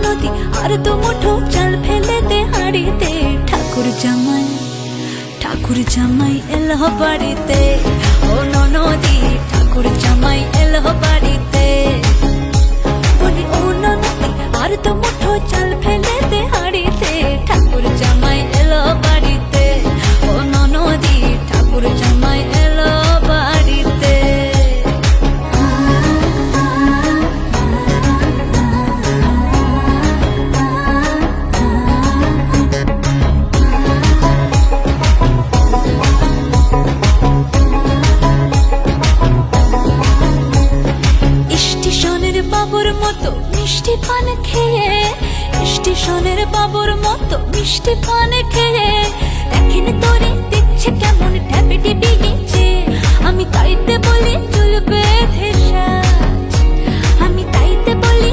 নদী আর তো মুঠো চাল ফেলে দে হাড়িতে। ঠাকুর জামাই এলো বাড়িতে, ও নদী ঠাকুর জামাই এলো বাড়িতে। বলি ও নদী আর তো মুঠো চাল ফেলে দে হাড়িতে, ঠাকুর জামাই এলো বাড়িতে, ও নদী ঠাকুর জামাই এলো বাড়িতে। স্টেশনের বাবুর মতো মিষ্টি পান খেয়ে, স্টেশনের বাবুর মতো মিষ্টি পান খেয়ে, দেখেন তোরে দেখছে কেমন ট্যাপে টিপে গেছে। আমি তাইতে বলি চুল বেঁধে সাজ, আমি তাইতে বলি